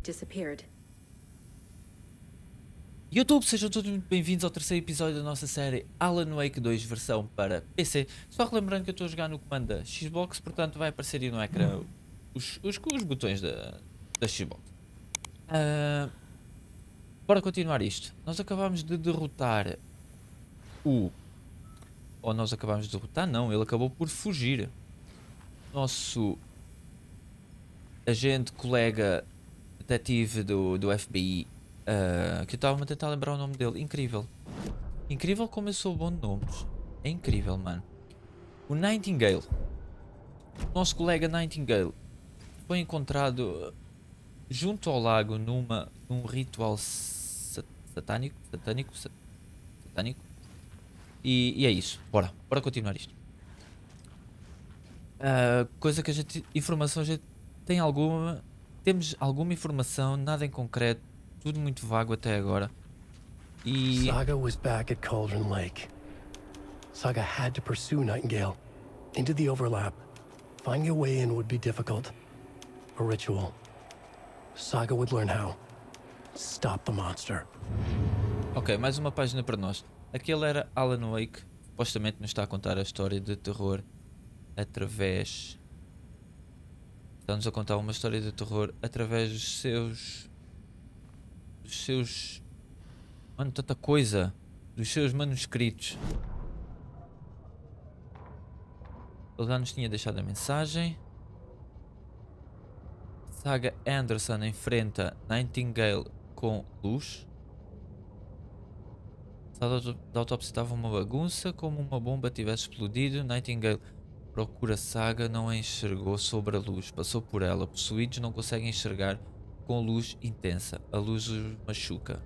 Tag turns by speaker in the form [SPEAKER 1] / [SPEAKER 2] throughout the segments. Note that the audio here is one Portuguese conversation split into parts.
[SPEAKER 1] disappeared.
[SPEAKER 2] YouTube, sejam todos muito bem-vindos ao terceiro episódio da nossa série Alan Wake 2 versão para PC. Só relembrando que eu estou a jogar no comando da Xbox, portanto vai aparecer aí no ecrã os botões da Xbox. Bora continuar isto. Nós acabámos de derrotar o... Ou nós acabámos de derrotar? Não, ele acabou por fugir. Nosso agente, colega, detetive do FBI, que eu estava a tentar lembrar o nome dele. Incrível. Incrível como eu sou bom de nomes. É incrível, mano. O Nightingale. Nosso colega Nightingale foi encontrado junto ao lago num ritual satânico. E é isso. Bora continuar isto. Coisa que a gente... Informação a gente tem alguma... Temos alguma informação, nada em concreto. Tudo muito vago até agora. E...
[SPEAKER 3] Saga was back at Cauldron Lake. Saga had to pursue Nightingale into the overlap. Finding a way in would be difficult. A ritual. Saga would learn how. Stop the monster.
[SPEAKER 2] Ok, mais uma página para nós. Aquele era Alan Wake. Supostamente nos está a contar a história de terror através... Está-nos a contar uma história de terror através dos seus... Mano, tanta coisa. Dos seus manuscritos. Ele já nos tinha deixado a mensagem. Saga Anderson enfrenta Nightingale com luz. A sala da autópsia estava uma bagunça, como uma bomba tivesse explodido. Nightingale procura Saga, não a enxergou sobre a luz. Passou por ela. Possuídos não conseguem enxergar com luz intensa. A luz os machuca.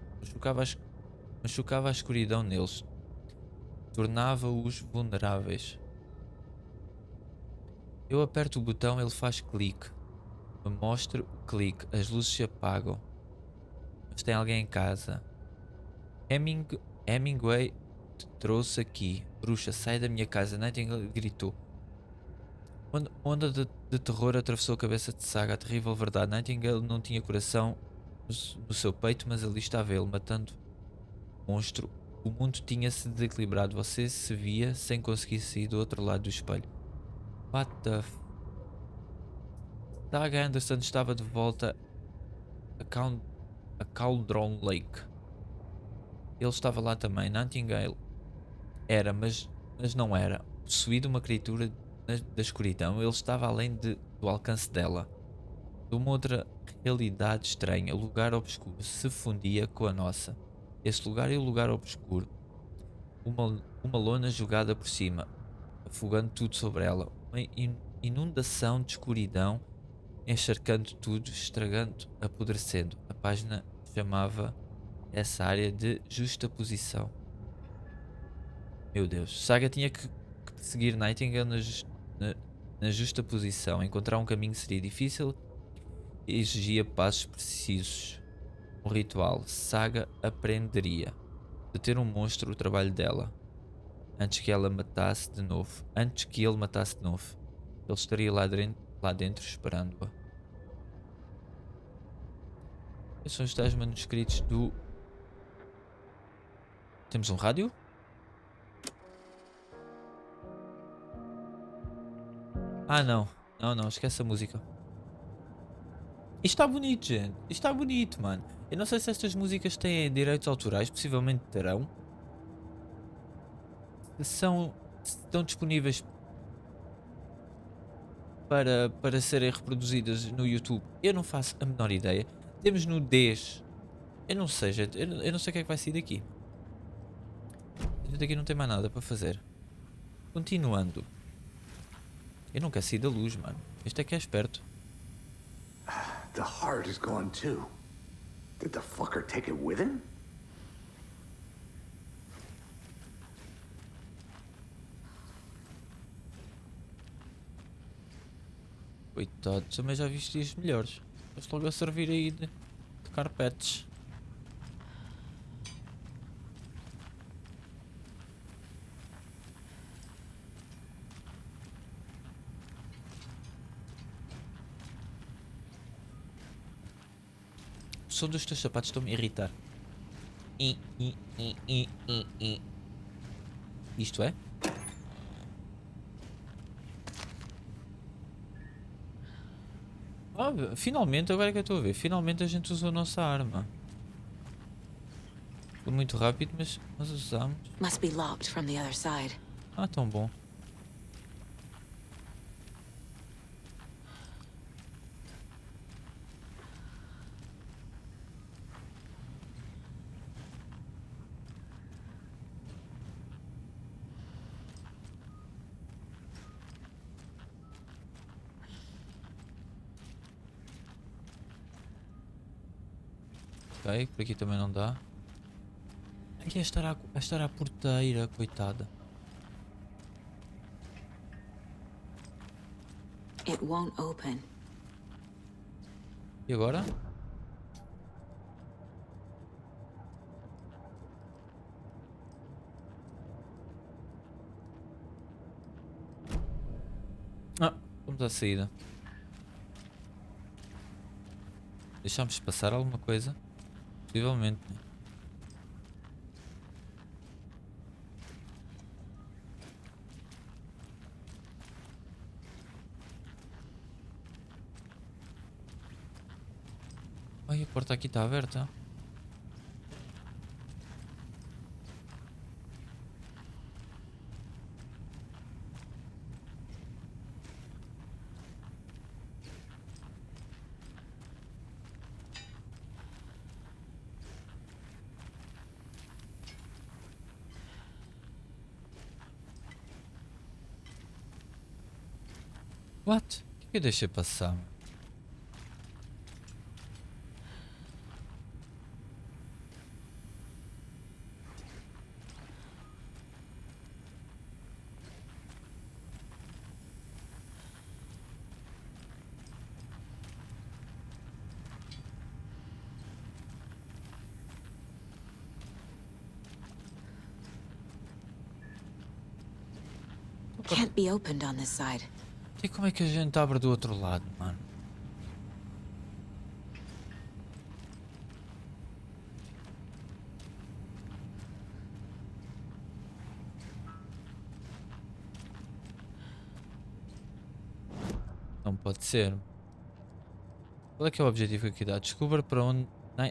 [SPEAKER 2] Machucava a escuridão neles. Tornava-os vulneráveis. Eu aperto o botão, ele faz clique. Me mostra o clique. As luzes se apagam. Mas tem alguém em casa. Hemingway te trouxe aqui. Bruxa, sai da minha casa. Nightingale gritou. Onda de terror atravessou a cabeça de Saga. A terrível verdade. Nightingale não tinha coração no seu peito, mas ali estava ele, matando o monstro. O mundo tinha-se desequilibrado. Você se via sem conseguir sair do outro lado do espelho. What the f... Saga Anderson estava de volta a Cauldron Lake. Ele estava lá também. Nightingale era, mas não era. Possuído uma criatura da escuridão, ele estava além do alcance dela. De uma outra realidade estranha, o lugar obscuro se fundia com a nossa. Esse lugar e o lugar obscuro. Uma lona jogada por cima, afogando tudo sobre ela. Uma inundação de escuridão, encharcando tudo, estragando, apodrecendo. A página chamava essa área de justaposição. Meu Deus, Saga tinha que perseguir Nightingale na justa posição. Encontrar um caminho seria difícil e exigia passos precisos. Um ritual. Saga aprenderia. Deter um monstro, o trabalho dela. Antes que ela matasse de novo. Antes que ele matasse de novo. Ele estaria lá dentro esperando-a. Esses são os tais manuscritos do... Temos um rádio? Ah, não. Não, esquece a música. Isto está bonito, gente. Isto está bonito, mano. Eu não sei se estas músicas têm direitos autorais. Possivelmente terão. Se estão disponíveis para serem reproduzidas no YouTube. Eu não faço a menor ideia. Temos nudez. Eu não sei, gente. Eu não sei o que é que vai sair daqui. A gente aqui não tem mais nada para fazer. Continuando. Eu não quero sair da luz, mano. Este é que é esperto.
[SPEAKER 4] The heart is gone too. Did the fucker take it with him?
[SPEAKER 2] Coitado, também já viste dias melhores. Estás logo a servir aí de carpetes. som dos teus sapatos estão-me a irritar. Isto é? Ah, finalmente, agora é que eu estou a ver. Finalmente a gente usou a nossa arma. Foi muito rápido, mas nós usamos.
[SPEAKER 1] Must be locked from the other side.
[SPEAKER 2] Ah, tão bom. Ok, por aqui também não dá. Aqui é estar à porteira, coitada.
[SPEAKER 1] It won't open.
[SPEAKER 2] E agora? Ah, vamos à saída. Deixámos passar alguma coisa? Possivelmente. Ai, a porta aqui está aberta. What? O que eu deixei passar?
[SPEAKER 1] Can't be opened on this side.
[SPEAKER 2] E como é que a gente abre do outro lado, mano? Não pode ser. Qual é que é o objetivo aqui dá? Descubra para onde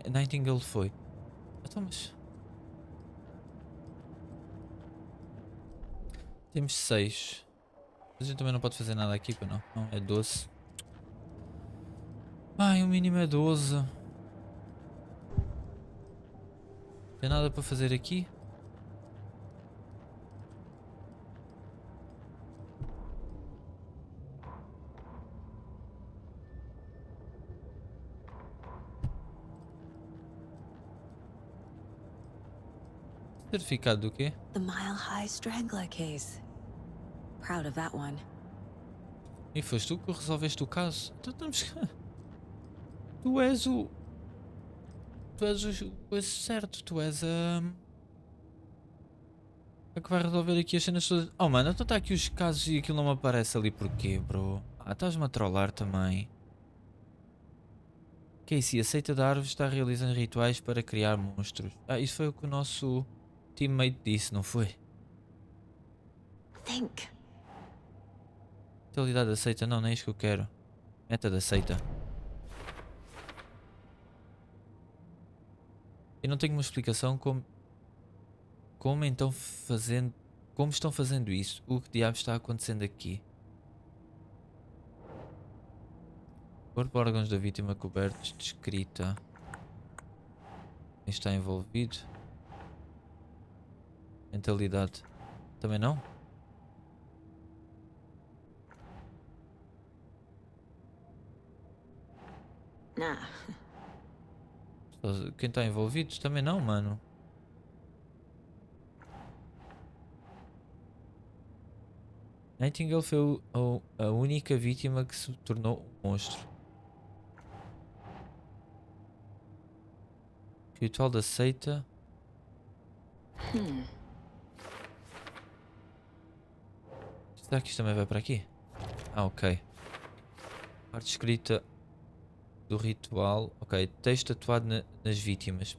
[SPEAKER 2] Nightingale foi. Então, mas... Temos 6. A gente também não pode fazer nada aqui, para não. Não, é 12. Ai, o mínimo é 12. Tem nada para fazer aqui? Certificado do quê?
[SPEAKER 1] The Mile High Strangler case. Proud of that one.
[SPEAKER 2] E foste tu que resolveste o caso? Então estamos... Tu és o... Tu és o coisa certo. Tu és a que vai resolver aqui as cenas todas. Oh mano, então está aqui os casos e aquilo não me aparece ali porquê, bro? Ah, estás-me a trollar também. Casey, a seita da árvore está realizando rituais para criar monstros. Ah, isso foi o que o nosso teammate disse, não foi?
[SPEAKER 1] Think.
[SPEAKER 2] Totalidade da seita, não, nem é isso que eu quero. Meta da seita. Eu não tenho uma explicação como então fazendo... Como estão fazendo isso? O que diabos está acontecendo aqui? Corpo, órgãos da vítima cobertos de escrita. Quem está envolvido? Mentalidade. Também não?
[SPEAKER 1] Nah.
[SPEAKER 2] Quem está envolvido? Também não, mano. Nightingale foi a única vítima que se tornou um monstro. Ritual da seita. Será que isto também vai para aqui? Ah, ok. Parte escrita. do ritual. Ok, texto tatuado nas vítimas.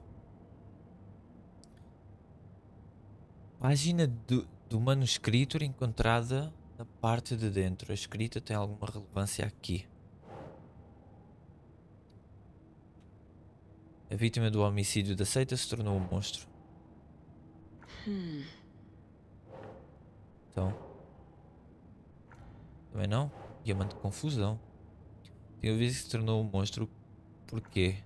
[SPEAKER 2] Página do manuscrito encontrada na parte de dentro. A escrita tem alguma relevância aqui. A vítima do homicídio da seita se tornou um monstro. Então. Também não? Diamante de confusão. Tinha visto que se tornou um monstro. Porquê?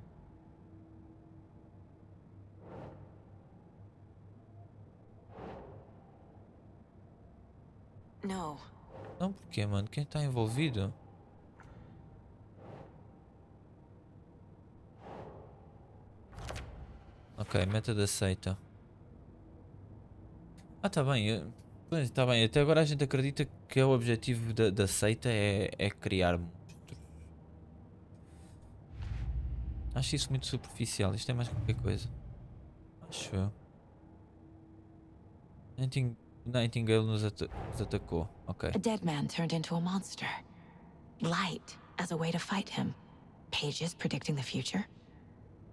[SPEAKER 1] No.
[SPEAKER 2] Não, porquê, mano? Quem está envolvido? Ok, meta da seita. Ah, tá bem. Pois, tá bem. Até agora a gente acredita que o objetivo da seita é criar monstros. Acho isso muito superficial. Isto é mais qualquer coisa. Acho eu. Nightingale nos atacou. Ok.
[SPEAKER 1] A dead man turned into a monster. Light as a way to fight him. Pages predicting the future.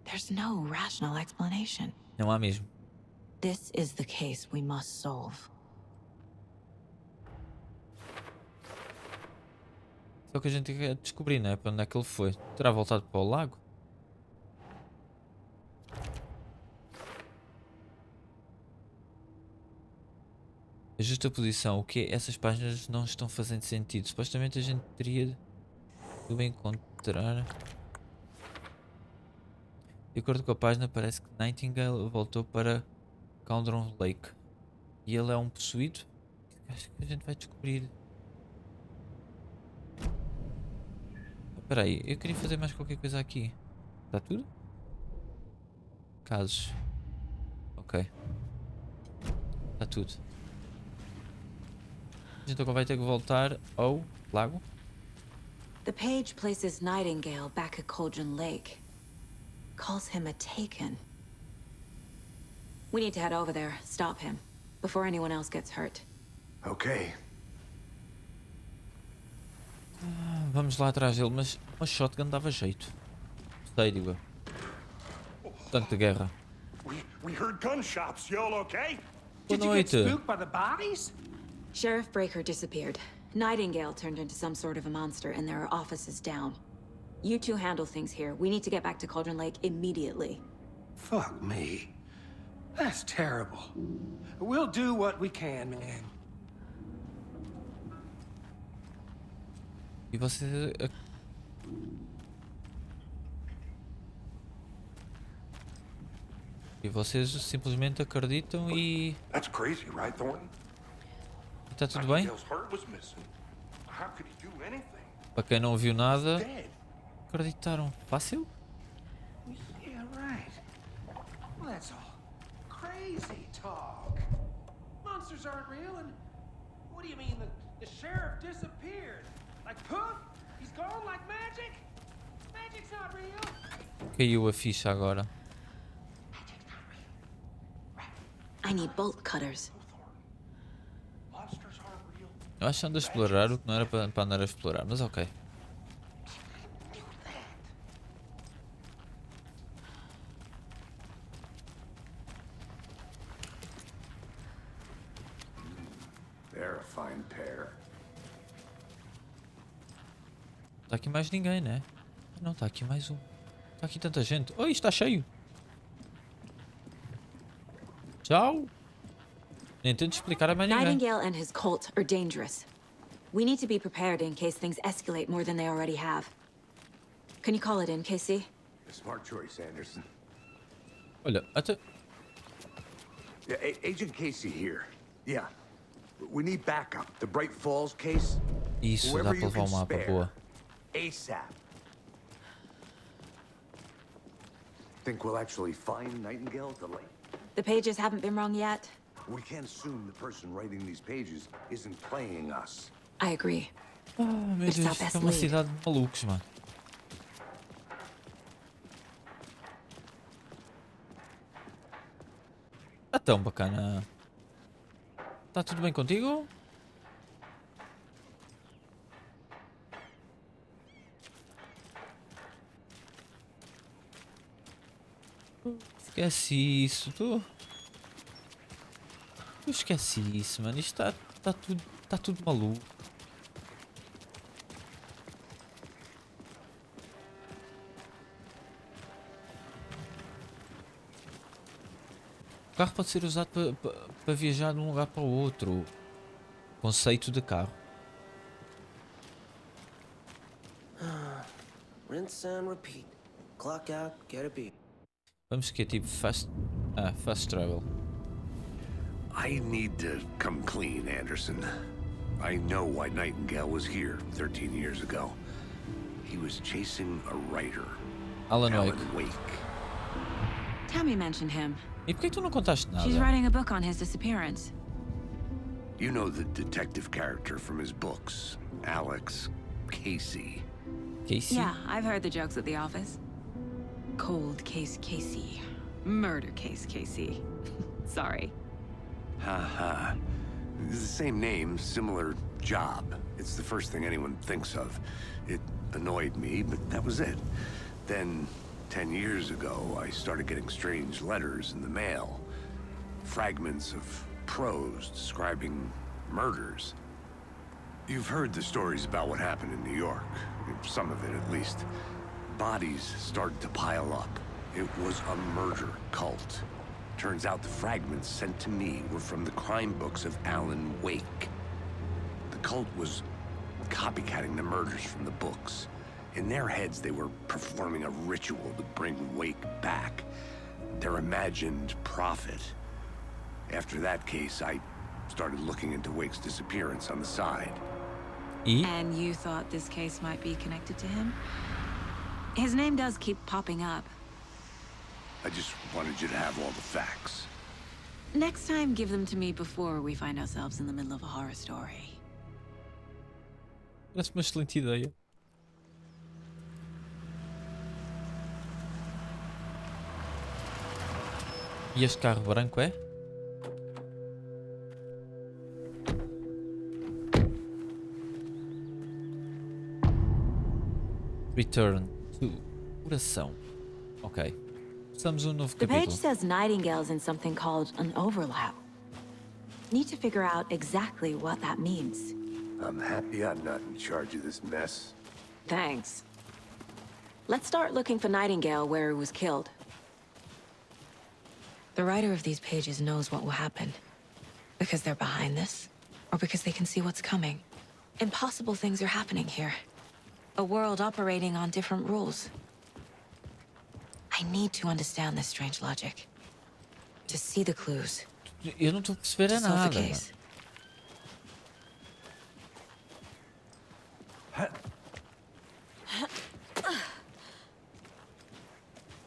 [SPEAKER 1] There's no rational explanation.
[SPEAKER 2] Não há mesmo.
[SPEAKER 1] This is the case we must solve.
[SPEAKER 2] Só que a gente quer descobrir, né? Para onde é que ele foi. Terá voltado para o lago? A justa posição. O que é? Essas páginas não estão fazendo sentido. Supostamente a gente teria de encontrar. De acordo com a página, parece que Nightingale voltou para Cauldron Lake. E ele é um possuído? Acho que a gente vai descobrir. Espera aí, eu queria fazer mais qualquer coisa aqui. Está tudo? Casos. Ok. Está tudo. A gente agora vai ter que voltar ao lago.
[SPEAKER 1] The page places Nightingale back at Cauldron Lake. Calls him a taken. We need to head over there, stop him, before anyone else gets hurt.
[SPEAKER 4] Okay.
[SPEAKER 2] Vamos lá atrás dele, mas uma shotgun dava jeito. Sei, digo eu. Tanque de guerra.
[SPEAKER 5] We heard gunshots. You all okay?
[SPEAKER 2] Boa
[SPEAKER 5] Did you get
[SPEAKER 2] noite.
[SPEAKER 5] spooked by the bodies?
[SPEAKER 1] Sheriff Breaker disappeared. Nightingale turned into some sort of a monster, and there are offices down. You two handle things here. We need to get back to Cauldron Lake immediately.
[SPEAKER 5] Fuck me. That's terrible. We'll do what we can, man.
[SPEAKER 2] E vocês. E vocês simplesmente acreditam e.
[SPEAKER 6] That's crazy, right, Thornton?
[SPEAKER 2] Está tudo bem?
[SPEAKER 6] Nightingale's heart was missing. How could he do anything?
[SPEAKER 2] Para quem não viu nada,
[SPEAKER 5] Dead.
[SPEAKER 2] acreditaram. Fácil?
[SPEAKER 5] Yeah, right. Well, that's all crazy talk. Monsters aren't real, and what do you mean the sheriff disappeared? Like poof? He's gone like magic? Magic's not real.
[SPEAKER 2] Caiu a ficha agora.
[SPEAKER 5] Magic's not real.
[SPEAKER 1] I need bolt cutters.
[SPEAKER 6] Monsters aren't real.
[SPEAKER 2] Eu acho que ando a explorar o que não era para andar a explorar, mas ok.
[SPEAKER 4] They're a fine pair.
[SPEAKER 2] Está aqui mais ninguém, né? Não, está aqui mais um. Está aqui tanta gente. Oi, está cheio. Tchau. Nem tento explicar a mais ninguém.
[SPEAKER 1] Nightingale and his cult are dangerous. We need to be prepared in case things escalate more than they already have. Can you call it in, KC?
[SPEAKER 4] A smart choice, Anderson.
[SPEAKER 2] Olha, até...
[SPEAKER 4] Yeah, Agent Casey here. Yeah. We need backup. The Bright Falls case.
[SPEAKER 2] Isso, dá
[SPEAKER 4] Whoever
[SPEAKER 2] para
[SPEAKER 4] you
[SPEAKER 2] levar
[SPEAKER 4] can
[SPEAKER 2] o mapa,
[SPEAKER 4] spare.
[SPEAKER 2] boa.
[SPEAKER 4] ASAP. Think we'll actually find Nightingale at the lake?
[SPEAKER 1] The pages haven't been wrong yet.
[SPEAKER 4] We can't assume the person writing these pages isn't playing us.
[SPEAKER 1] I agree.
[SPEAKER 2] Oh, meu
[SPEAKER 1] It's
[SPEAKER 2] Deus,
[SPEAKER 1] our
[SPEAKER 2] isto
[SPEAKER 1] best
[SPEAKER 2] é uma
[SPEAKER 1] lead.
[SPEAKER 2] cidade de malucos, mano. Está tão bacana. Está tudo bem contigo? Esquece isso, tu esquece isso, mano. Isto tá tudo maluco. O carro pode ser usado para viajar de um lugar para o outro. Conceito de carro.
[SPEAKER 7] Rinse and repeat. Clock out, get a beat.
[SPEAKER 2] Vamos que é tipo fast travel.
[SPEAKER 4] I need to come clean, Anderson. I know why Nightingale was here 13 years ago. He was chasing a writer,
[SPEAKER 2] Alan Wake.
[SPEAKER 4] Wake.
[SPEAKER 1] Tammy mentioned him.
[SPEAKER 2] E por que tu não contaste nada?
[SPEAKER 1] She's writing a book on his disappearance.
[SPEAKER 4] You know the detective character from his books, Alex Casey.
[SPEAKER 2] Casey?
[SPEAKER 1] Yeah, I've heard the jokes at the office. Cold case Casey. Murder case Casey. Sorry.
[SPEAKER 4] Ha. It's the same name, similar job. It's the first thing anyone thinks of. It annoyed me, but that was it. Then, 10 years ago, I started getting strange letters in the mail. Fragments of prose describing murders. You've heard the stories about what happened in New York. Some of it, at least. Bodies started to pile up. It was a murder cult. Turns out the fragments sent to me were from the crime books of Alan Wake. The cult was copycatting the murders from the books. In their heads, they were performing a ritual to bring Wake back. Their imagined prophet. After that case, I started looking into Wake's disappearance on the side.
[SPEAKER 2] E?
[SPEAKER 1] And you thought this case might be connected to him? His name does keep popping up.
[SPEAKER 4] I just wanted you to have all the facts.
[SPEAKER 1] Next time, give them to me before we find ourselves in the middle of a horror story.
[SPEAKER 2] Parece uma excelente ideia. E este carro branco é? Return to Coração. Ok. Começamos um novo
[SPEAKER 1] The page
[SPEAKER 2] capítulo.
[SPEAKER 1] says Nightingale's in something called an overlap. Need to figure out exactly what that means.
[SPEAKER 4] I'm happy I'm not in charge of this mess.
[SPEAKER 1] Thanks. Let's start looking for Nightingale where he was killed. The writer of these pages knows what will happen. Because they're behind this, or because they can see what's coming. Impossible things are happening here. A world operating on different rules. I need to understand this strange logic. To see the clues.
[SPEAKER 2] Eu não estou a perceber
[SPEAKER 1] To solve the
[SPEAKER 2] nada.
[SPEAKER 1] case.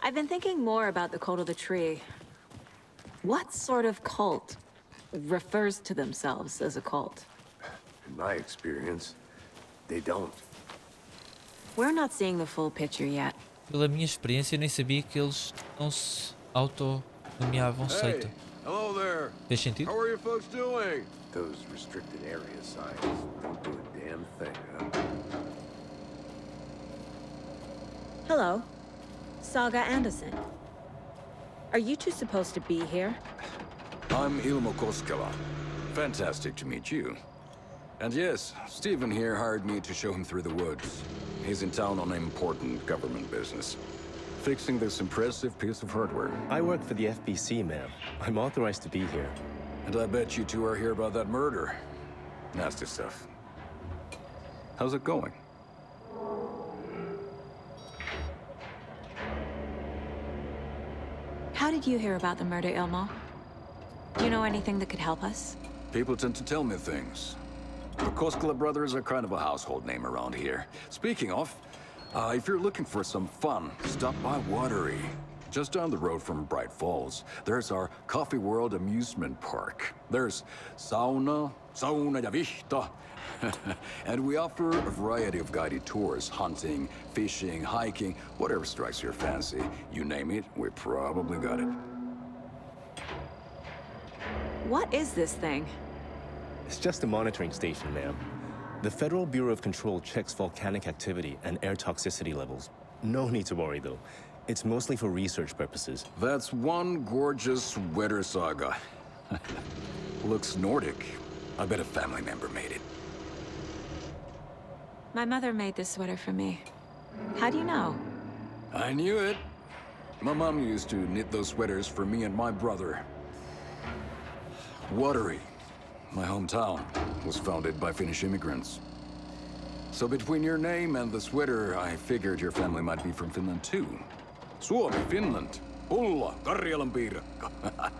[SPEAKER 1] I've been thinking more about the cult of the tree. What sort of cult refers to themselves as a cult?
[SPEAKER 4] In my experience, they don't.
[SPEAKER 1] We're not seeing the full picture yet.
[SPEAKER 2] Pela minha experiência, eu nem sabia que eles não se auto-nomeavam seita.
[SPEAKER 6] Hello there.
[SPEAKER 2] Fez sentido?
[SPEAKER 6] How are you folks doing?
[SPEAKER 4] Those restricted area signs don't do a damn thing, huh?
[SPEAKER 1] Hello. Saga Anderson. Are you two supposed to be here?
[SPEAKER 8] I'm Ilmo Koskela. Fantastic to meet you. And yes, Stephen here hired me to show him through the woods. He's in town on important government business. Fixing this impressive piece of hardware.
[SPEAKER 9] I work for the FBC, ma'am. I'm authorized to be here.
[SPEAKER 8] And I bet you two are here about that murder. Nasty stuff. How's it going?
[SPEAKER 1] How did you hear about the murder, Ilmo? Do you know anything that could help us?
[SPEAKER 8] People tend to tell me things. The Koskela brothers are kind of a household name around here. Speaking of, if you're looking for some fun, stop by Watery. Just down the road from Bright Falls, there's our Coffee World amusement park. There's sauna ja vihta. And we offer a variety of guided tours, hunting, fishing, hiking, whatever strikes your fancy. You name it, we probably got it.
[SPEAKER 1] What is this thing?
[SPEAKER 9] It's just a monitoring station, ma'am. The Federal Bureau of Control checks volcanic activity and air toxicity levels. No need to worry, though. It's mostly for research purposes.
[SPEAKER 8] That's one gorgeous sweater, Saga. Looks Nordic. I bet a family member made it.
[SPEAKER 1] My mother made this sweater for me. How do you know?
[SPEAKER 8] I knew it. My mom used to knit those sweaters for me and my brother. Watery, my hometown, was founded by Finnish immigrants. So between your name and the sweater, I figured your family might be from Finland too. Suomi, Finland. Pulla, Karjalan piirakka.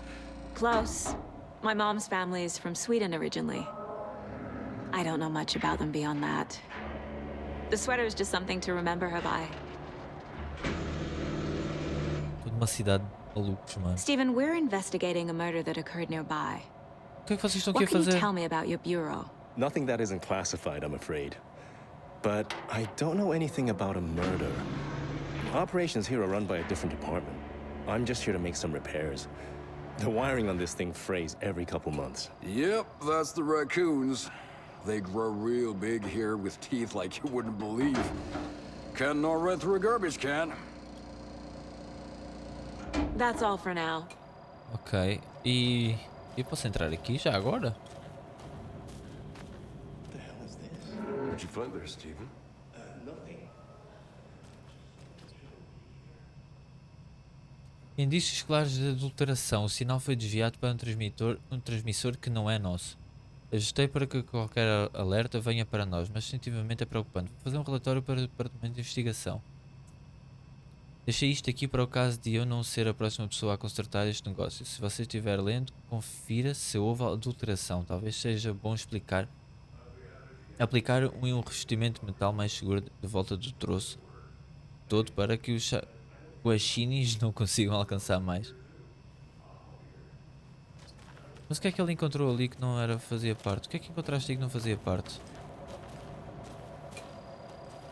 [SPEAKER 1] Close. My mom's family is from Sweden originally. I don't know much about them beyond that. The sweater is just something to remember her by.
[SPEAKER 2] Tudo uma cidade de malucos, mano.
[SPEAKER 1] Stephen, we're investigating a murder that occurred nearby.
[SPEAKER 2] O que é que vocês estão aqui
[SPEAKER 1] What
[SPEAKER 2] a
[SPEAKER 1] can you
[SPEAKER 2] fazer?
[SPEAKER 1] tell me about your bureau?
[SPEAKER 9] Nothing that isn't classified, I'm afraid. But I don't know anything about a murder. Operations here are run by a different department. I'm just here to make some repairs. The wiring on this thing frays every couple months.
[SPEAKER 8] Yep, that's the raccoons. They grow real big here with teeth like you wouldn't believe. Can't gnaw right through a garbage can.
[SPEAKER 1] That's all for now.
[SPEAKER 2] Ok. E eu posso entrar aqui já agora?
[SPEAKER 9] What the hell is this?
[SPEAKER 4] What'd you find there, Stephen?
[SPEAKER 9] Nothing.
[SPEAKER 2] Indícios claros de adulteração. O sinal foi desviado para um transmissor que não é nosso. Ajustei para que qualquer alerta venha para nós, mas definitivamente é preocupante. Vou fazer um relatório para o departamento de investigação. Deixei isto aqui para o caso de eu não ser a próxima pessoa a consertar este negócio. Se você estiver lendo, confira se houve adulteração. Talvez seja bom aplicar um revestimento de metal mais seguro de volta do troço todo para que os guaxinins não consigam alcançar mais. Mas o que é que ele encontrou ali que não fazia parte? O que é que encontraste aí que não fazia parte?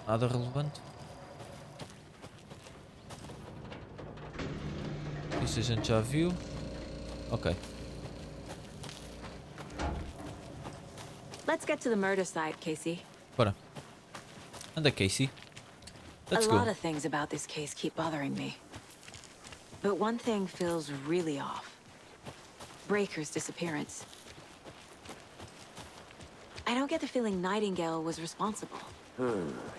[SPEAKER 2] Nada relevante? Isto a gente já viu. Ok.
[SPEAKER 1] Let's get to the murder site, Casey.
[SPEAKER 2] Bora. Anda, Casey. Let's
[SPEAKER 1] a
[SPEAKER 2] go.
[SPEAKER 1] lot of things about this case keep bothering me. But one thing feels really off. Breaker's disappearance. I don't get the feeling Nightingale was responsible.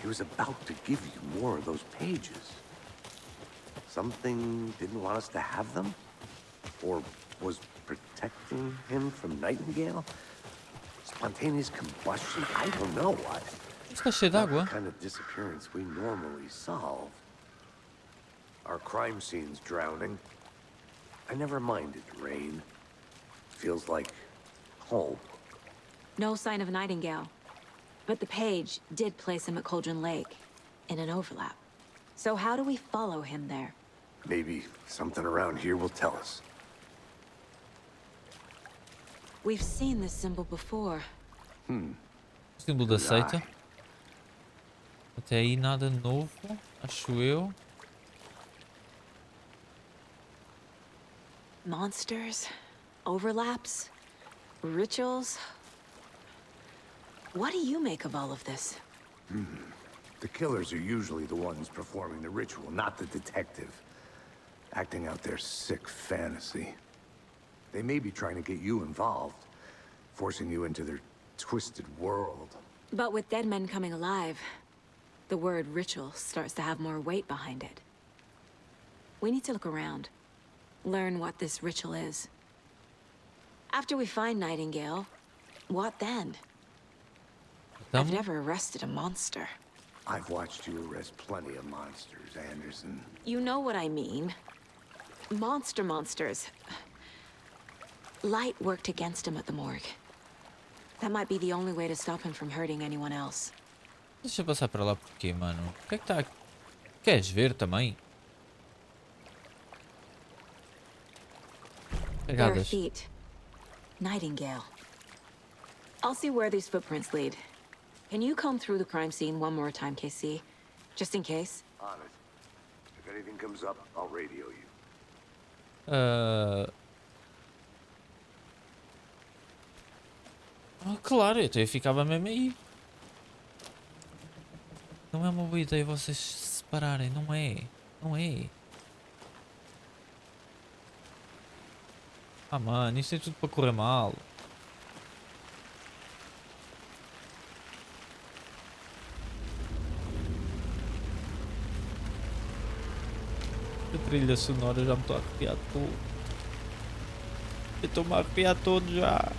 [SPEAKER 4] He was about to give you more of those pages. Something didn't want us to have them? Or was protecting him from Nightingale? Spontaneous combustion? I don't know what.
[SPEAKER 2] Está cheio d'água.
[SPEAKER 4] Not the kind of disappearance we normally solve. Our crime scene's drowning. I never minded rain. Feels like home.
[SPEAKER 1] No sign of Nightingale. But the page did place him at Cauldron Lake, in an overlap. So how do we follow him there?
[SPEAKER 4] Maybe something around here will tell us.
[SPEAKER 1] We've seen this symbol before.
[SPEAKER 2] Símbolo da seita. Até aí nada novo, acho eu.
[SPEAKER 1] Monsters, overlaps, rituals. What do you make of all of this?
[SPEAKER 4] The killers are usually the ones performing the ritual, not the detective. Acting out their sick fantasy. They may be trying to get you involved, forcing you into their twisted world.
[SPEAKER 1] But with dead men coming alive, the word ritual starts to have more weight behind it. We need to look around, learn what this ritual is. After we find Nightingale, what then? I've never arrested a monster.
[SPEAKER 4] I've watched you arrest plenty of monsters, Anderson.
[SPEAKER 1] You know what I mean. Monsters. Light worked against him at the morgue. That might be the only way to stop him from hurting anyone else.
[SPEAKER 2] Deixa eu passar para lá porque, mano. O que é que está aqui? Queres ver também?
[SPEAKER 1] Bare
[SPEAKER 2] Pegadas.
[SPEAKER 1] feet. Nightingale. I'll see where these footprints lead. Can you comb through the crime scene one more time, KC? Just in case?
[SPEAKER 4] On it. If anything comes up, I'll radio you.
[SPEAKER 2] Claro, eu ficava mesmo aí. Não é uma boa ideia vocês se separarem, não é? Não é. Ah, mano, isto é tudo para correr mal. A trilha sonora já me estou a arrepiar todo. Eu estou-me a arrepiar todo já.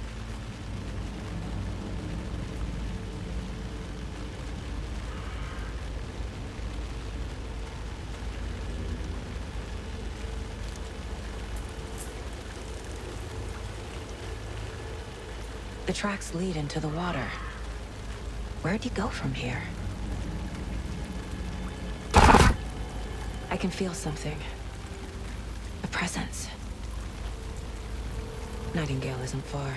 [SPEAKER 1] The tracks lead into the water. Where'd he go from here? I can feel something. A presence. Nightingale isn't far.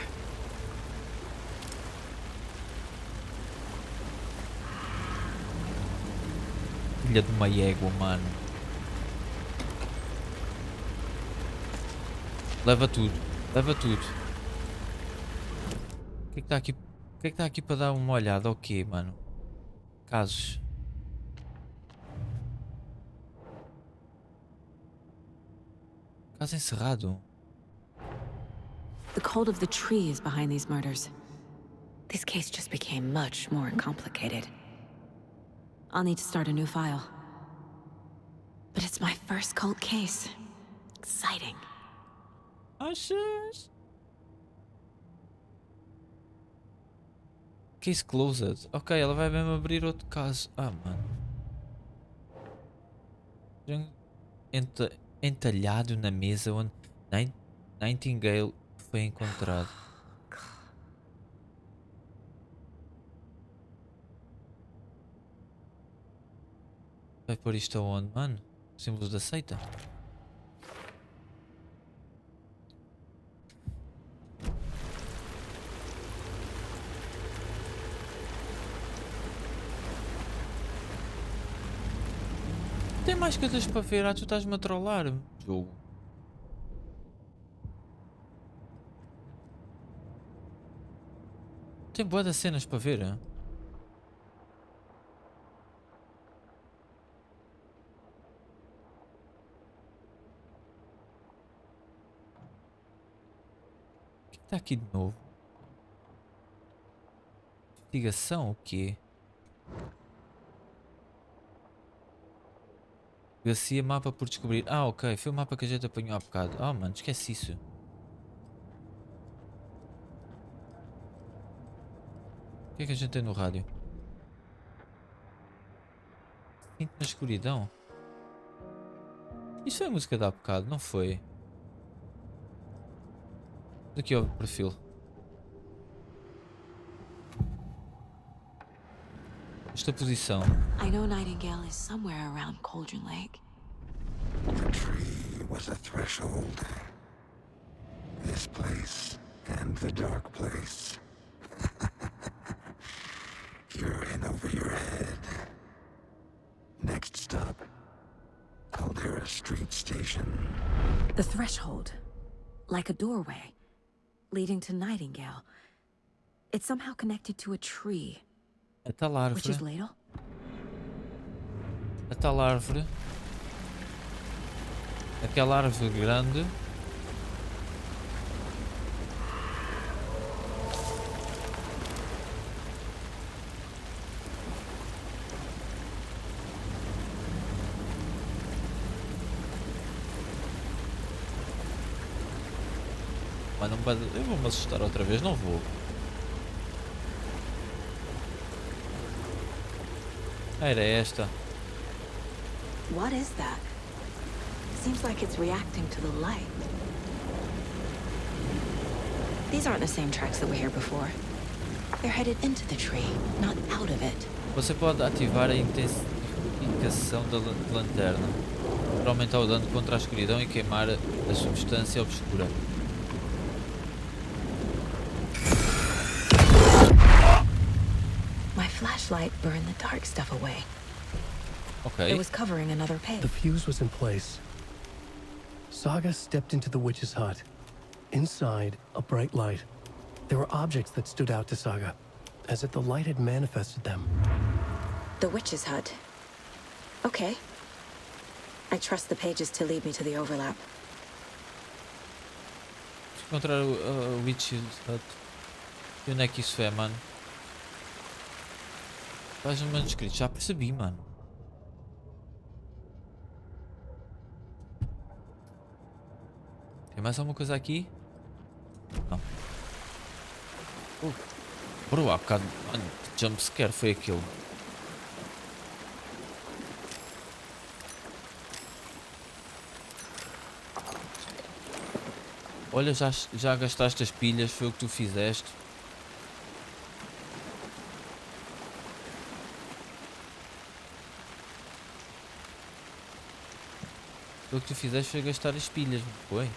[SPEAKER 2] Filha de uma égua, mano. Leva tudo. Leva tudo. O que é que está aqui? O que é que está aqui para dar uma olhada? O quê, mano? Casos. Caso encerrado.
[SPEAKER 1] The cult of the tree is behind these murders. This case just became much more complicated. I'll need to start a new file. But it's my first cult case. Exciting.
[SPEAKER 2] Achas? Case closed. Ok, ela vai mesmo abrir outro caso. Ah, mano. Entalhado na mesa onde Nightingale foi encontrado. Vai pôr isto aonde, mano? Símbolos da seita? Tem mais coisas para ver, tu estás-me a trollar, jogo. Tem boa das cenas para ver, hein? O que está aqui de novo? Investigação, o quê? Garcia, mapa por descobrir. Ah, ok, foi o mapa que a gente apanhou há bocado. Ah, mano, esquece isso. O que é que a gente tem no rádio? Sinto na escuridão. Isso foi a música de há bocado, não foi? Aqui ao perfil. Esta posição.
[SPEAKER 1] I know Nightingale is somewhere around Cauldron Lake.
[SPEAKER 10] The tree was a threshold. This place and the dark place. You're in over your head. Next stop, Caldera Street Station.
[SPEAKER 1] The threshold. Like a doorway. Leading to Nightingale. It's somehow connected to a tree.
[SPEAKER 2] A tal árvore.
[SPEAKER 1] Witch's ladle?
[SPEAKER 2] A tal árvore. Aquela árvore grande. Mas não vai... Eu vou me assustar outra vez, não vou. Era esta.
[SPEAKER 1] What is that? Seems like it's reacting to the light. These aren't the same tracks that were here before. They're headed into the tree, not out of it.
[SPEAKER 2] Você pode ativar a intensificação da lanterna para aumentar o dano contra a escuridão e queimar a substância obscura.
[SPEAKER 1] My flashlight burned the dark stuff away.
[SPEAKER 2] Ok.
[SPEAKER 1] It was covering another page.
[SPEAKER 3] The fuse was in place. Saga stepped into the witch's hut. Inside, a bright light. There were objects that stood out to Saga, as if the light had manifested them.
[SPEAKER 1] The witch's hut. Okay. I trust the pages to lead me to the overlap.
[SPEAKER 2] Encontrar o Witch's Hut. E onde é que isso é, mano? Faz um manuscrito, já percebi, mano. Tem mais alguma coisa aqui? Não. Bro, há bocado. Mano, que jumpscare foi aquele? Olha, já gastaste as pilhas, foi o que tu fizeste. Foi o que tu fizeste, foi gastar as pilhas, não foi?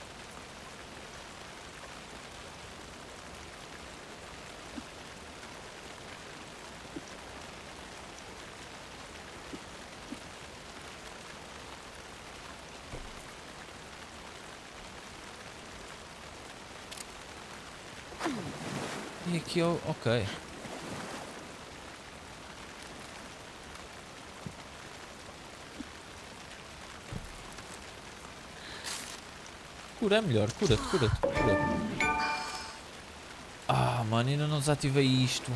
[SPEAKER 2] E aqui eu... ok. Cura é melhor, cura-te, cura-te, cura-te. Ah, mano, ainda não desativei isto.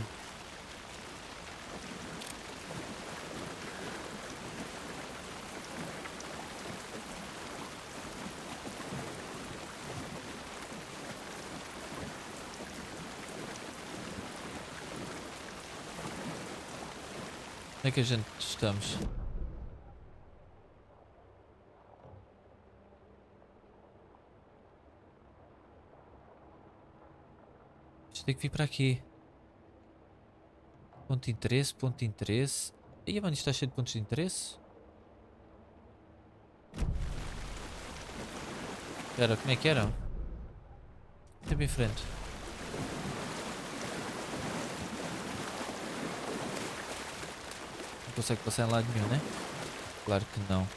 [SPEAKER 2] Onde é que a gente estamos? Isto tem que vir para aqui. Ponto de interesse, ponto de interesse. Ih, mano, isto está cheio de pontos de interesse. Espera, como é que era? Sempre em frente. Não consegue passar em lado nenhum, né? Claro que não.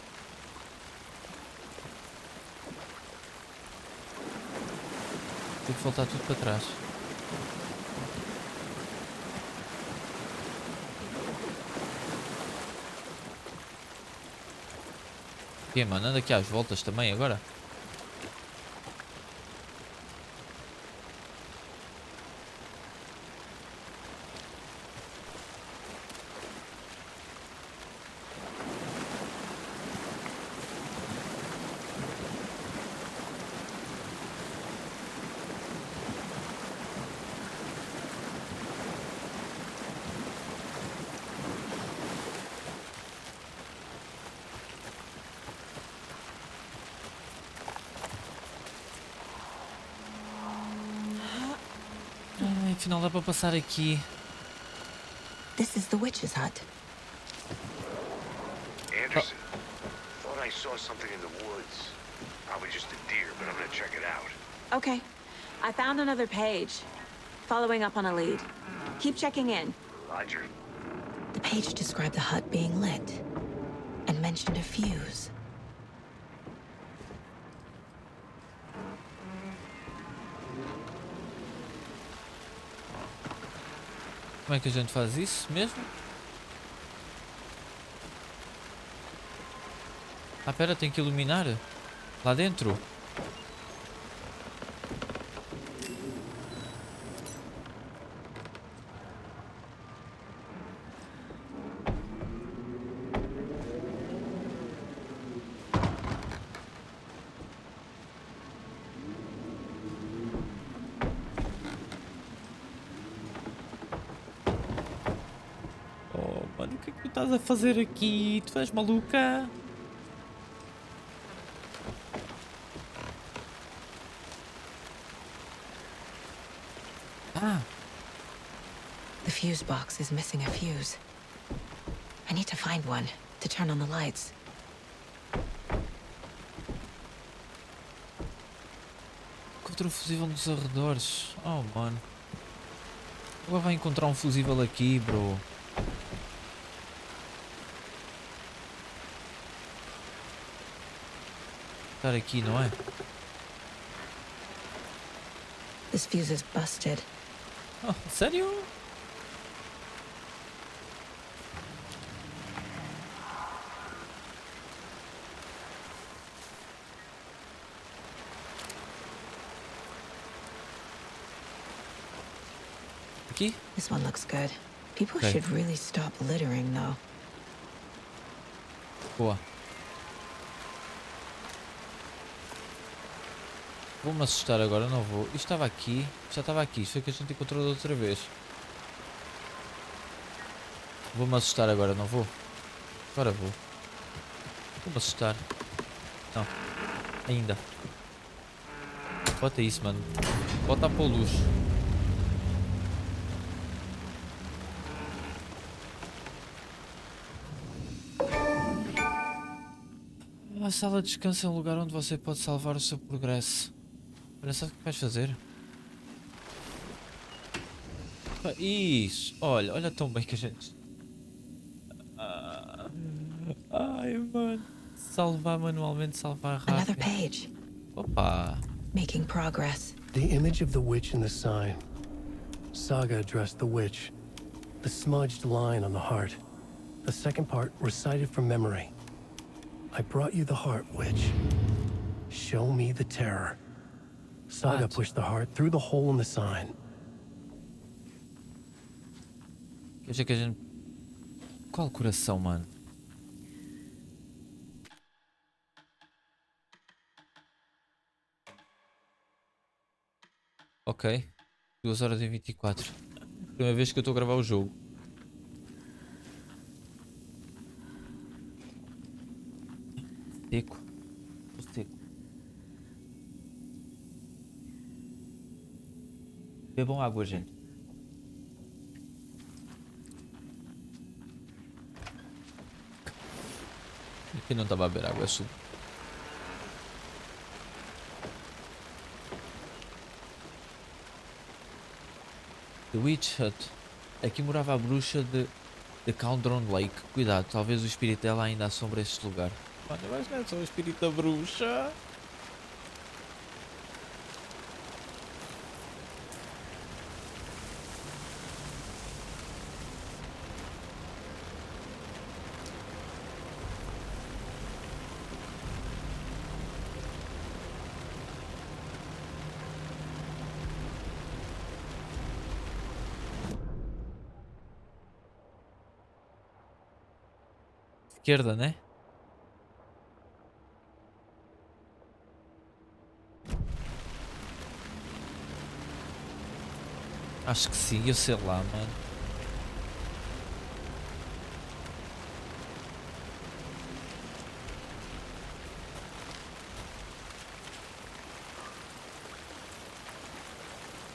[SPEAKER 2] Tem que voltar tudo para trás. Que mano, anda aqui às voltas também agora. Afinal dá para passar aqui.
[SPEAKER 1] This is the witch's hut.
[SPEAKER 4] Anderson, thought I saw something in the woods. Probably just a deer, but I'm gonna check it out.
[SPEAKER 1] Okay. I found another page. Following up on a lead. Keep checking in.
[SPEAKER 4] Roger.
[SPEAKER 1] The page described the hut being lit and mentioned a fuse.
[SPEAKER 2] Como é que a gente faz isso mesmo? Ah, pera, tem que iluminar lá dentro. Mano, o que é que tu estás a fazer aqui? Tu és maluca? Ah!
[SPEAKER 1] The fuse box is missing a fuse. I need to find one to turn on the lights.
[SPEAKER 2] Encontrou um fusível nos arredores. Oh, mano. Agora vai encontrar um fusível aqui, bro. Estar aqui, não é?
[SPEAKER 1] This fuse is busted.
[SPEAKER 2] Oh, sério? Aqui?
[SPEAKER 1] This one looks good. People
[SPEAKER 2] Okay.
[SPEAKER 1] should really stop littering, though.
[SPEAKER 2] Boa. Vou-me assustar agora, não vou. Isto estava aqui. Já estava aqui. Isto foi que a gente encontrou da outra vez. Vou-me assustar agora, não vou? Agora vou. Vou-me assustar. Não. Ainda. Bota isso, mano. Bota para o luz. A sala de descanso é um lugar onde você pode salvar o seu progresso. Olha, sabe o que vais fazer? Isso! Olha, olha tão bem que a gente... Ai, mano. Salvar manualmente, salvar
[SPEAKER 1] Another
[SPEAKER 2] rápido.
[SPEAKER 1] page.
[SPEAKER 2] Opa!
[SPEAKER 1] Making progress.
[SPEAKER 3] The image of the witch in the sign. Saga addressed the witch. The smudged line on the heart. The second part recited from memory. I brought you the heart, witch. Show me the terror. Saga
[SPEAKER 2] What?
[SPEAKER 3] pushed the heart through the hole in the sign.
[SPEAKER 2] Quer dizer que a gente... Qual coração, mano? Ok. 2 horas e 24. Primeira vez que eu estou a gravar o jogo. Seco. Estou seco. Bebam água, gente. Eu não estava a beber água, é suco. The Witch Hut. Aqui morava a bruxa de Cauldron Lake. Cuidado, talvez o espírito dela ainda assombre este lugar. Mano, mas não é só o espírito da bruxa. Esquerda, né? Acho que sim, eu sei lá, mano.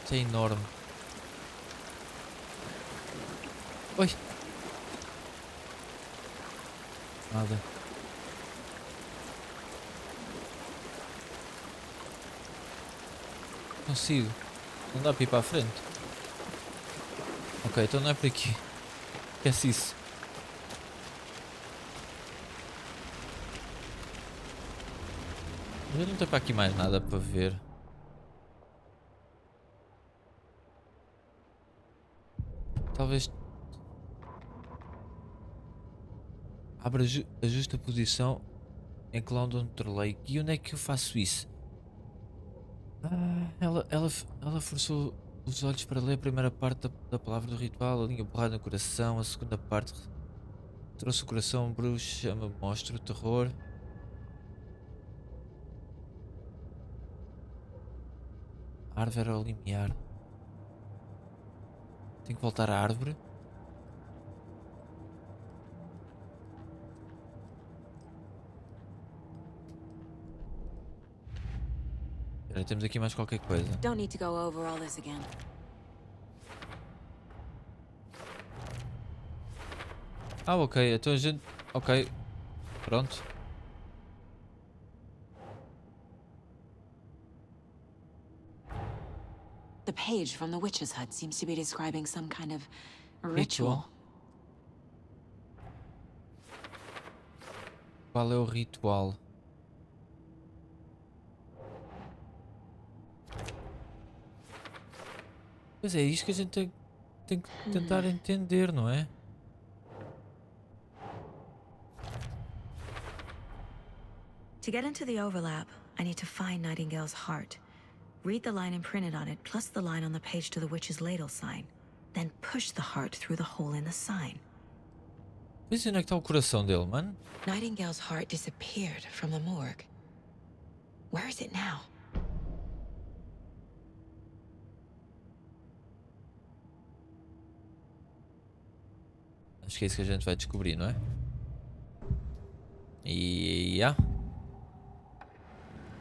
[SPEAKER 2] Isso é enorme. Oi! Nada. Consigo. Não dá para ir para a frente. Ok, então não é por aqui. Esquece isso. Mas não tem para aqui mais nada para ver. Talvez... Abra ajusta a posição em Cloudon Lake. E onde é que eu faço isso? Ela forçou os olhos para ler a primeira parte da palavra do ritual, a linha borrada no coração, a segunda parte trouxe o coração, bruxa, chama, mostra o terror. A árvore era o limiar. Tenho que voltar à árvore. Espera, temos aqui mais qualquer coisa.
[SPEAKER 1] Don't need to go over all this again.
[SPEAKER 2] Ah, ok, então a gente... Ok, pronto.
[SPEAKER 1] The page from the witch's hut seems to be describing some kind of ritual.
[SPEAKER 2] Qual é o ritual? Pois é, isto que a gente tem que tentar entender, não é?
[SPEAKER 1] To get into the overlap, I need to find Nightingale's heart. Read the line imprinted on it, plus the line on the page to the witch's ladle sign. then push the heart through the hole in the sign.
[SPEAKER 2] Pois onde é que está o coração dele, mano?
[SPEAKER 1] Nightingale's heart disappeared from the morgue. Where is it now?
[SPEAKER 2] Acho que é isso que a gente vai descobrir, não é? E...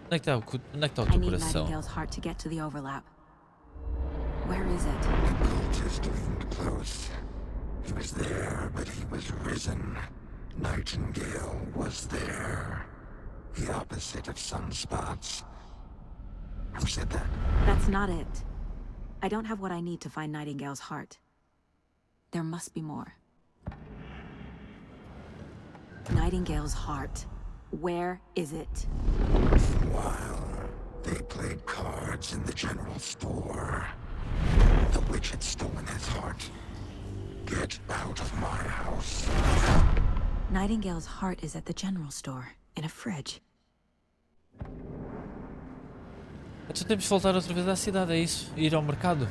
[SPEAKER 2] Onde é que está o
[SPEAKER 1] I
[SPEAKER 2] teu
[SPEAKER 1] need
[SPEAKER 2] coração?
[SPEAKER 1] Nightingale's heart to get to the overlap. Where is it?
[SPEAKER 10] The cultist leaned close. He was there, but he was risen. Nightingale was there. The opposite of sunspots. Who said that?
[SPEAKER 1] That's not it. I don't have what I need to find Nightingale's heart. There must be more. Nightingale's heart. Where is it?
[SPEAKER 10] Meanwhile, they played cards in the general store. The witch had stolen his heart. Get out of my house.
[SPEAKER 1] Nightingale's heart is at the general store, in a fridge.
[SPEAKER 2] Então temos de voltar outra vez à cidade, é isso? Ir ao mercado?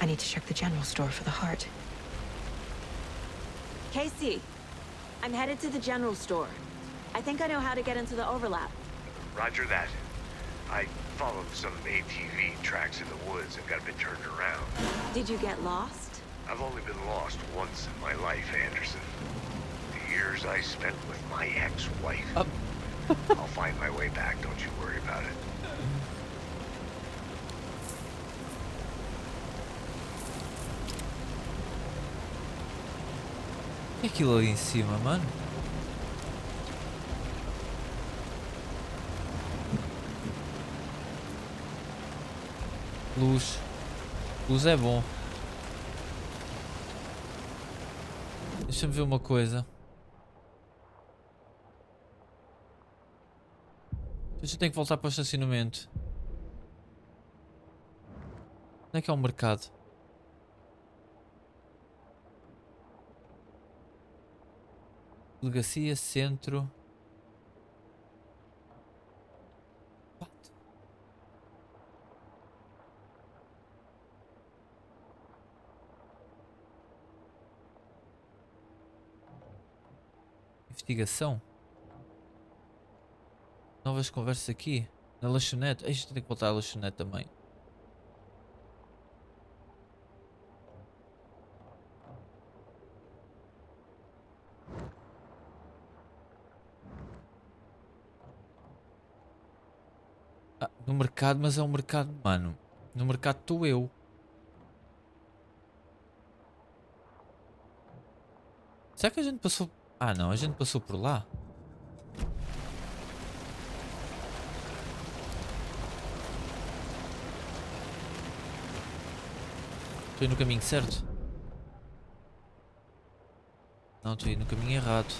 [SPEAKER 1] I need to check the general store for the heart. Casey, I'm headed to the general store. I think I know how to get into the overlap.
[SPEAKER 4] Roger that. I followed some ATV tracks in the woods and got a bit turned around.
[SPEAKER 1] Did you get lost?
[SPEAKER 4] I've only been lost once in my life, Anderson. The years I spent with my ex-wife. I'll find my way back, don't you worry about it.
[SPEAKER 2] O que é aquilo ali em cima, mano? Luz. Luz é bom. Deixa-me ver uma coisa. Depois eu tenho que voltar para o estacionamento. Onde é que é o mercado? Delegacia, centro. What? Investigação. Novas conversas aqui. Na lanchonete. A gente tem que voltar à lanchonete também. No mercado, mas é um mercado, mano. No mercado estou eu. Será que a gente passou... Ah não, a gente passou por lá. Estou no caminho certo? Não, estou no caminho errado.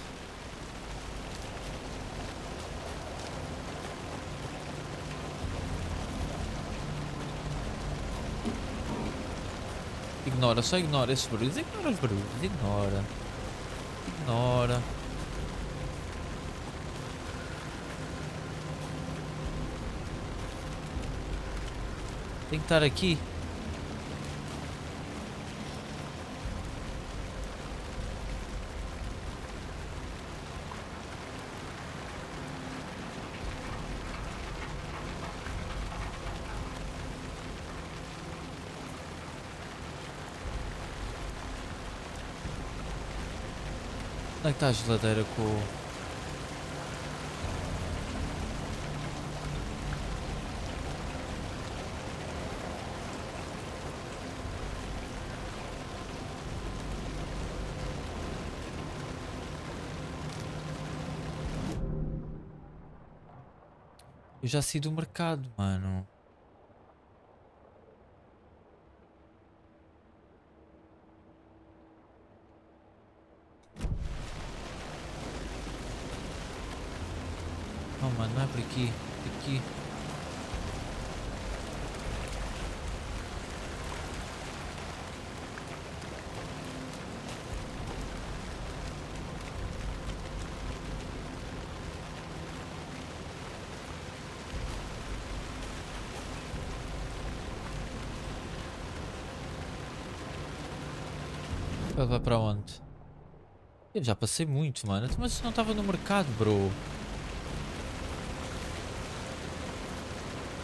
[SPEAKER 2] Ignora, só ignora esses barulhos. Ignora os barulhos, ignora. Ignora. Tem que estar aqui. Onde é que está a geladeira com o... Eu já saí do mercado, mano. Não, mano, não é por aqui. Por aqui. Ele vai para onde? Eu já passei muito, mano. Mas não estava no mercado, bro.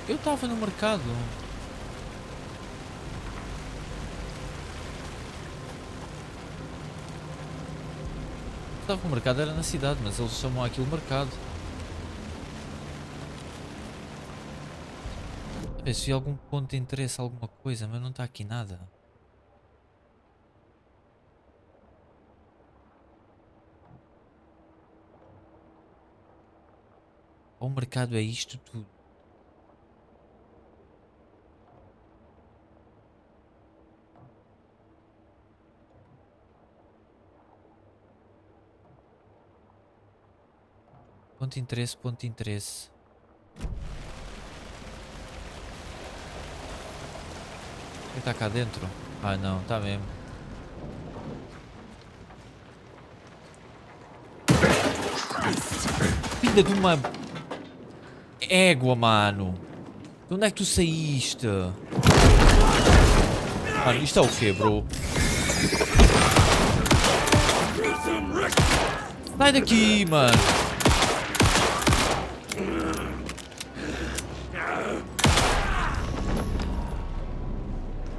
[SPEAKER 2] Eu estava no mercado. Estava no mercado, era na cidade, mas eles chamam aquilo mercado. A ver se vi algum ponto de interesse, alguma coisa, mas não está aqui nada. O mercado é isto tudo. Ponto de interesse, ponto de interesse. Quem está cá dentro? Ah não, está mesmo. Filha de uma égua, mano. De onde é que tu saíste? Mano, isto é o quê, bro? Sai daqui, mano.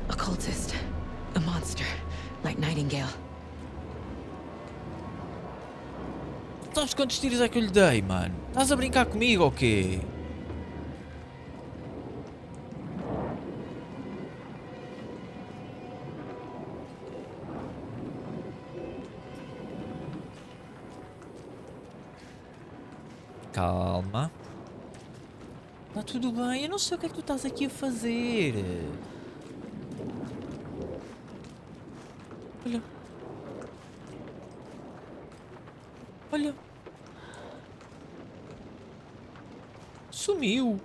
[SPEAKER 1] A cultist. A monster. Like Nightingale.
[SPEAKER 2] Sabes quantos tiros é que eu lhe dei, mano? Estás a brincar comigo ou quê? Calma. Está tudo bem, eu não sei o que é que tu estás aqui a fazer. Olha. Olha. Sumiu.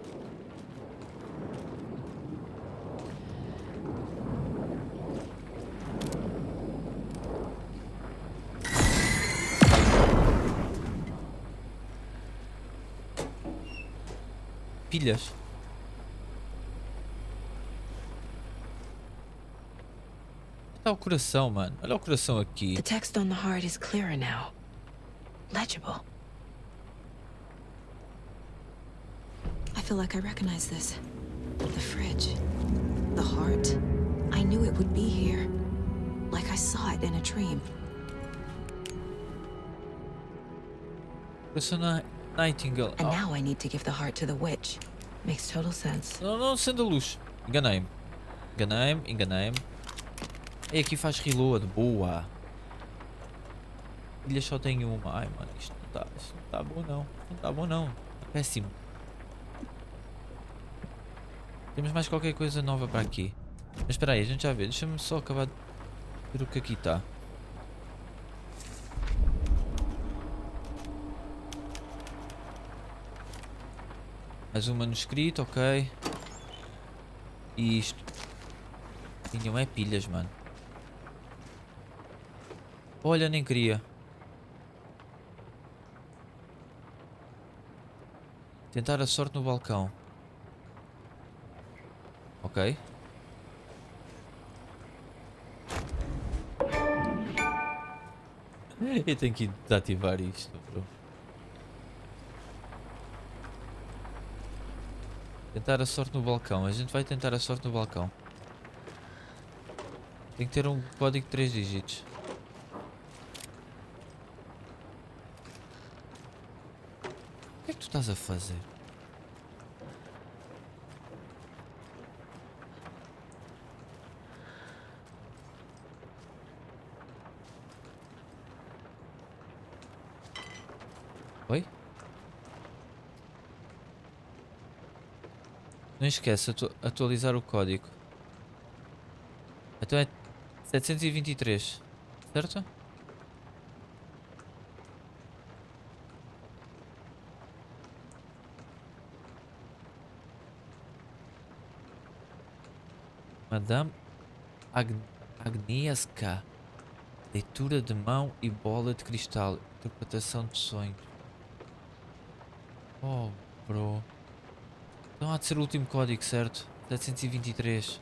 [SPEAKER 2] Pilhas. Está o coração, mano. Olha o coração aqui.
[SPEAKER 1] The text on the heart is clearer now. Legible. I feel like I recognize this. The fridge. The heart. I knew it would be here. Like I saw it in a dream.
[SPEAKER 2] Coração na Nightingale.
[SPEAKER 1] And now I need to give the heart to the witch. Makes total sense.
[SPEAKER 2] Não, não acende a luz. Enganei-me. Enganei-me, enganei-me. E aqui faz reload. Boa. Ilha só tem uma. Ai, mano, isto não tá bom não. Não tá bom não. Tá péssimo. Temos mais qualquer coisa nova para aqui. Mas espera aí, a gente já vê. Deixa-me só acabar de ver o que aqui está. Mais um manuscrito, ok. E isto. Não é pilhas, mano. Olha, nem queria. Tentar a sorte no balcão. Ok. Eu tenho que desativar isto, bro. Tentar a sorte no balcão. A gente vai tentar a sorte no balcão. Tem que ter um código de 3 dígitos. O que é que tu estás a fazer? Oi? Não esquece atualizar o código. Então é 723, certo? Madame Agnieszka. Leitura de mão e bola de cristal. Interpretação de sonhos. Oh, bro. Então há de ser o último código, certo? 723.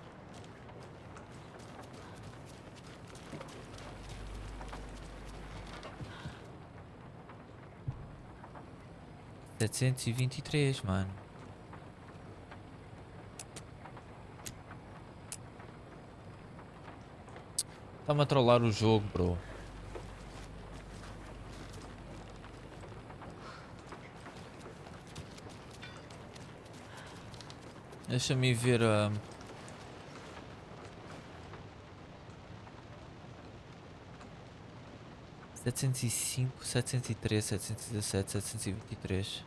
[SPEAKER 2] 723, mano. Está-me a trollar o jogo, bro. Deixa-me ver a... setecentos e cinco, 703, 717, 723.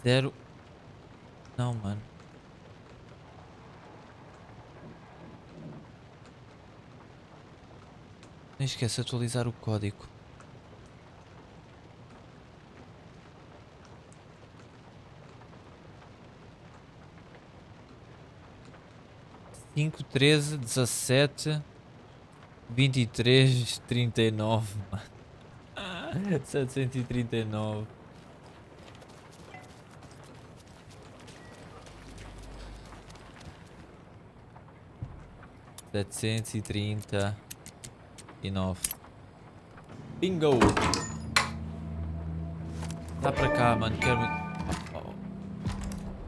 [SPEAKER 2] Zero. Não, mano. Nem esquece de atualizar o código. Cinco, 13, 17, 23, 39, mano. 739. $739. Bingo! Dá para cá, mano. Quero muito.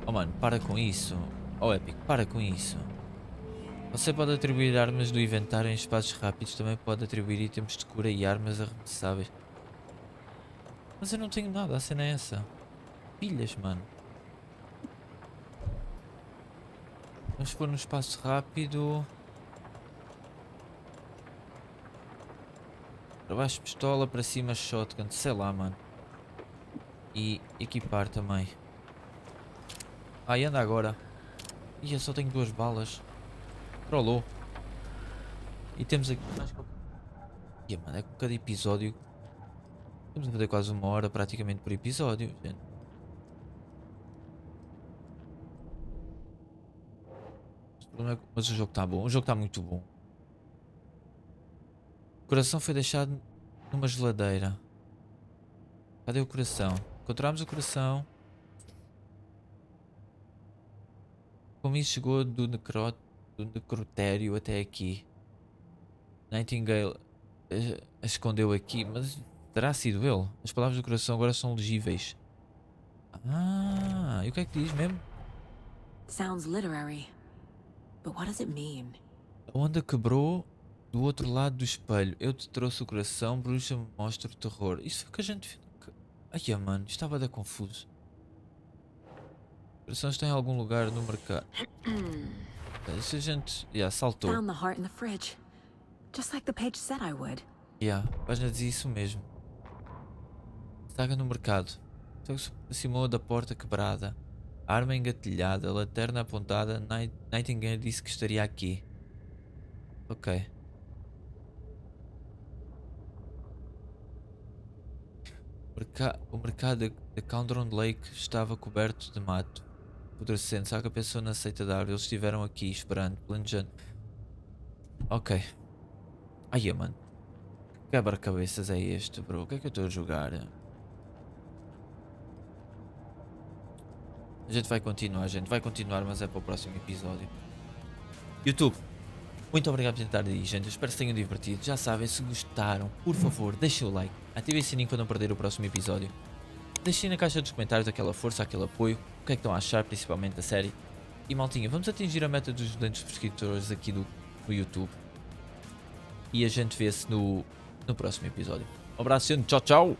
[SPEAKER 2] Oh, mano, para com isso. Oh, Epic, para com isso. Você pode atribuir armas do inventário em espaços rápidos. Também pode atribuir itens de cura e armas arremessáveis. Mas eu não tenho nada, a cena é essa. Pilhas, mano. Vamos pôr no espaço rápido. Para baixo pistola, para cima shotgun, sei lá, mano. E equipar também. Ah, e anda agora. Ih, eu só tenho 2 balas. Trollou. E temos aqui mais... Ih, mano, é com cada episódio. Estamos a fazer quase 1 hora praticamente por episódio, gente. Mas o jogo está bom, o jogo está muito bom. O coração foi deixado numa geladeira. Cadê o coração? Encontramos o coração. Como isso chegou do necrotério até aqui? Nightingale a escondeu aqui, mas terá sido ele. As palavras do coração agora são legíveis. Ah, e o que é que diz mesmo?
[SPEAKER 1] Sounds literary. But what does it mean?
[SPEAKER 2] A onda quebrou do outro lado do espelho. Eu te trouxe o coração, bruxa me mostra o terror. Isso foi o que a gente... Ai, mano, estava a dar confuso. O coração está em algum lugar no mercado. Se a gente... saltou.
[SPEAKER 1] Found the heart in the fridge. Just like the page said I would.
[SPEAKER 2] A página dizia isso mesmo. Saga no mercado. Então se aproximou da porta quebrada. A arma engatilhada, a lanterna apontada. Nightingale disse que estaria aqui. Ok. O mercado de Candron Lake estava coberto de mato. Apodrecendo. Saga pensou na seita da árvore. Eles estiveram aqui esperando, planejando. Ok. Ai, mano. Quebra-cabeças é este, bro? O que é que eu estou a jogar? A gente vai continuar, mas é para o próximo episódio. YouTube, muito obrigado por estar aí, gente. Eu espero que se tenham divertido. Já sabem, se gostaram, por favor, deixem o like. Ativem o sininho para não perder o próximo episódio. Deixem na caixa dos comentários aquela força, aquele apoio. O que é que estão a achar, principalmente da série. E maltinha, vamos atingir a meta dos 200 subscritores aqui do YouTube. E a gente vê-se no próximo episódio. Um abraço, gente. Tchau, tchau.